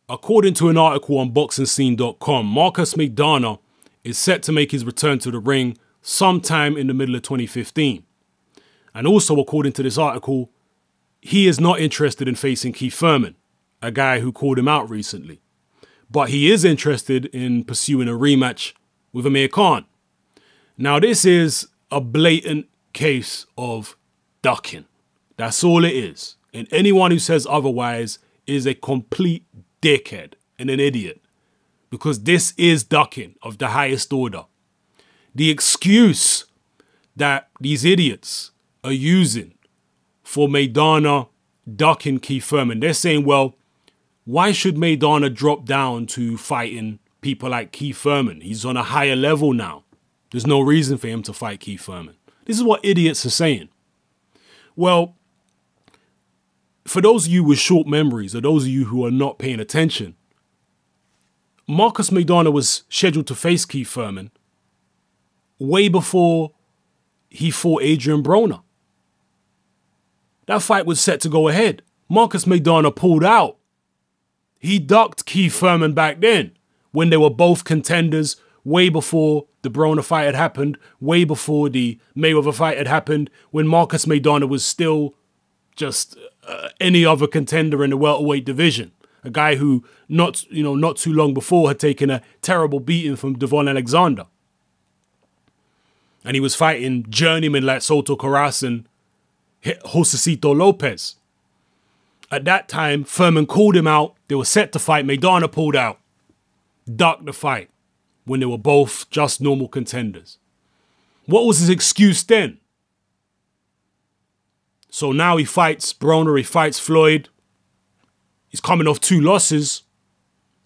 According to an article on boxingscene.com, Marcus Maidana is set to make his return to the ring sometime in the middle of 2015. And also, according to this article, he is not interested in facing Keith Thurman, a guy who called him out recently. But he is interested in pursuing a rematch with Amir Khan. Now, this is a blatant case of ducking. That's all it is. And anyone who says otherwise is a complete dickhead and an idiot. Because this is ducking of the highest order. The excuse that these idiots are using for Maidana ducking Keith Thurman, they're saying, well, why should Maidana drop down to fighting people like Keith Thurman? He's on a higher level now. There's no reason for him to fight Keith Thurman. This is what idiots are saying. Well, for those of you with short memories, or those of you who are not paying attention, Marcus Maidana was scheduled to face Keith Thurman way before he fought Adrian Broner. That fight was set to go ahead. Marcus Maidana pulled out. He ducked Keith Thurman back then when they were both contenders, way before the Broner fight had happened, way before the Mayweather fight had happened, when Marcus Maidana was still just any other contender in the welterweight division. A guy who not too long before had taken a terrible beating from Devon Alexander. And he was fighting journeymen like Soto Karass and Josecito Lopez. At that time, Thurman called him out. They were set to fight. Maidana pulled out. Ducked the fight when they were both just normal contenders. What was his excuse then? So now he fights Broner, he fights Floyd. He's coming off 2 losses.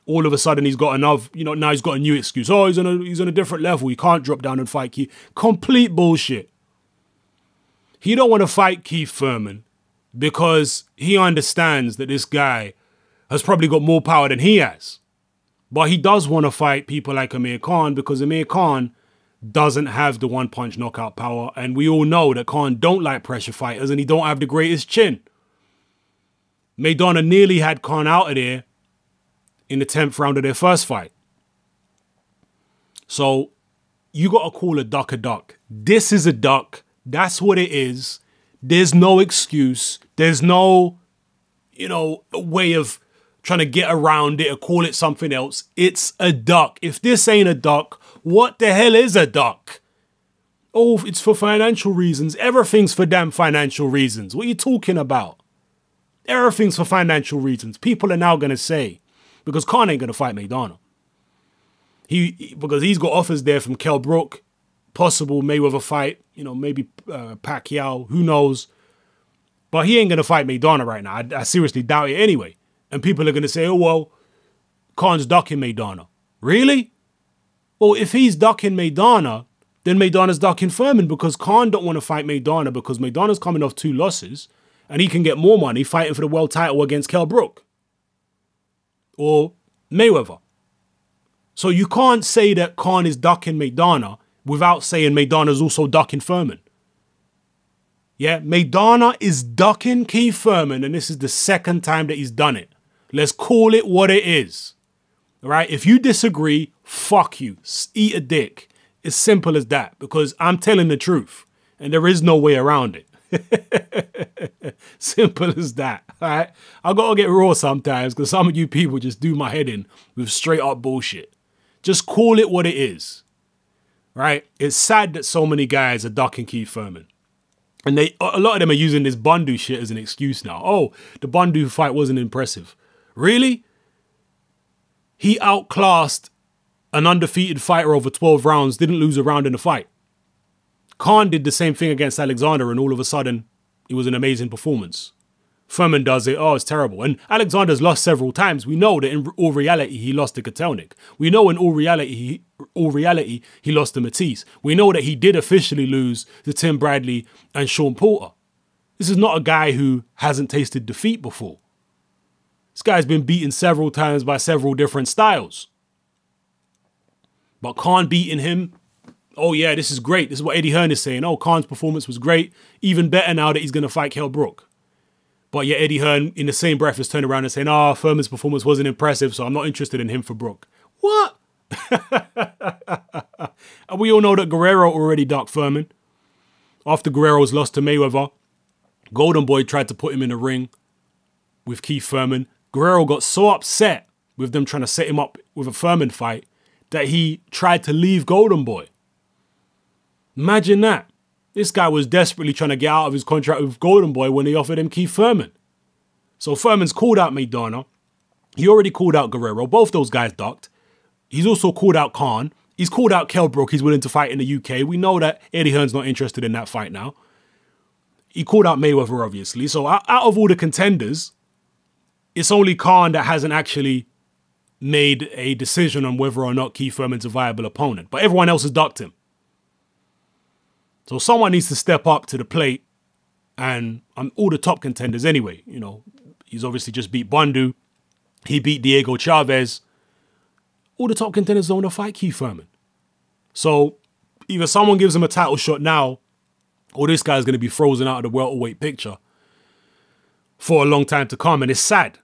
All of a sudden he's got another, now he's got a new excuse. Oh, he's on a different level. He can't drop down and fight Keith. Complete bullshit. He don't want to fight Keith Thurman because he understands that this guy has probably got more power than he has. But he does want to fight people like Amir Khan because Amir Khan doesn't have the one-punch knockout power. And we all know that Khan don't like pressure fighters and he don't have the greatest chin. Maidana nearly had Khan out of there in the 10th round of their first fight. So you got to call a duck a duck. This is a duck. That's what it is. There's no excuse. There's no, way of trying to get around it or call it something else. It's a duck. If this ain't a duck, what the hell is a duck? Oh, it's for financial reasons. Everything's for damn financial reasons. What are you talking about? Everything's for financial reasons. People are now going to say, because Khan ain't going to fight Maidana. Because he's got offers there from Kell Brook, possible Mayweather fight, maybe Pacquiao, who knows. But he ain't going to fight Maidana right now. I seriously doubt it anyway. And people are going to say, oh, well, Khan's ducking Maidana. Really? Well, if he's ducking Maidana, then Maidana's ducking Thurman because Khan don't want to fight Maidana because Maidana's coming off 2 losses and he can get more money fighting for the world title against Kell Brook or Mayweather. So you can't say that Khan is ducking Maidana without saying Maidana's also ducking Thurman. Yeah, Maidana is ducking Keith Thurman, and this is the 2nd time that he's done it. Let's call it what it is. All right? If you disagree, fuck you. Eat a dick. It's simple as that, because I'm telling the truth, and there is no way around it. Simple as that. All right? I got to get raw sometimes, because some of you people just do my head in with straight up bullshit. Just call it what it is. Right? It's sad that so many guys are ducking Keith Thurman. And a lot of them are using this Bundu shit as an excuse now. Oh, the Bundu fight wasn't impressive. Really? He outclassed an undefeated fighter over 12 rounds, didn't lose a round in the fight. Khan did the same thing against Alexander, and all of a sudden, it was an amazing performance. Thurman does it, oh, it's terrible. And Alexander's lost several times. We know that in all reality, he lost to Kotelnik. We know in all reality, he lost to Matisse. We know that he did officially lose to Tim Bradley and Sean Porter. This is not a guy who hasn't tasted defeat before. This guy's been beaten several times by several different styles. But Khan beating him, oh yeah, this is great. This is what Eddie Hearn is saying. Oh, Khan's performance was great. Even better now that he's going to fight Kell Brook. But yet Eddie Hearn, in the same breath, is turning around and saying, Thurman's performance wasn't impressive, so I'm not interested in him for Brook. What? And we all know that Guerrero already ducked Thurman. After Guerrero's loss to Mayweather, Golden Boy tried to put him in a ring with Keith Thurman. Guerrero got so upset with them trying to set him up with a Thurman fight that he tried to leave Golden Boy. Imagine that. This guy was desperately trying to get out of his contract with Golden Boy when they offered him Keith Thurman. So Thurman's called out Maidana. He already called out Guerrero. Both those guys ducked. He's also called out Khan. He's called out Kell Brook. He's willing to fight in the UK. We know that Eddie Hearn's not interested in that fight now. He called out Mayweather, obviously. So out of all the contenders, it's only Khan that hasn't actually made a decision on whether or not Keith Thurman's a viable opponent. But everyone else has ducked him. So someone needs to step up to the plate, and all the top contenders anyway. You know, he's obviously just beat Bundu. He beat Diego Chavez. All the top contenders don't want to fight Keith Thurman. So either someone gives him a title shot now, or this guy's going to be frozen out of the welterweight picture for a long time to come. And it's sad.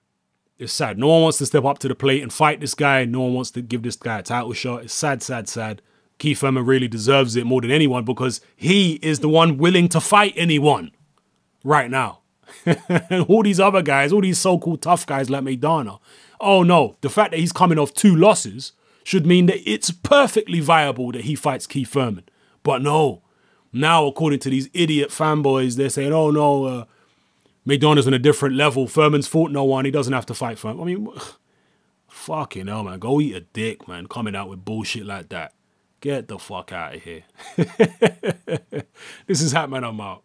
It's sad. No one wants to step up to the plate and fight this guy. No one wants to give this guy a title shot. It's sad, sad, sad. Keith Thurman really deserves it more than anyone because he is the one willing to fight anyone right now. And all these other guys, all these so-called tough guys like Maidana, oh no, the fact that he's coming off 2 losses should mean that it's perfectly viable that he fights Keith Thurman. But no, now according to these idiot fanboys, they're saying, oh no, Maidana's on a different level. Thurman's fought no one. He doesn't have to fight Thurman. I mean, fucking hell, man. Go eat a dick, man, coming out with bullshit like that. Get the fuck out of here. This is Hatman, I'm out.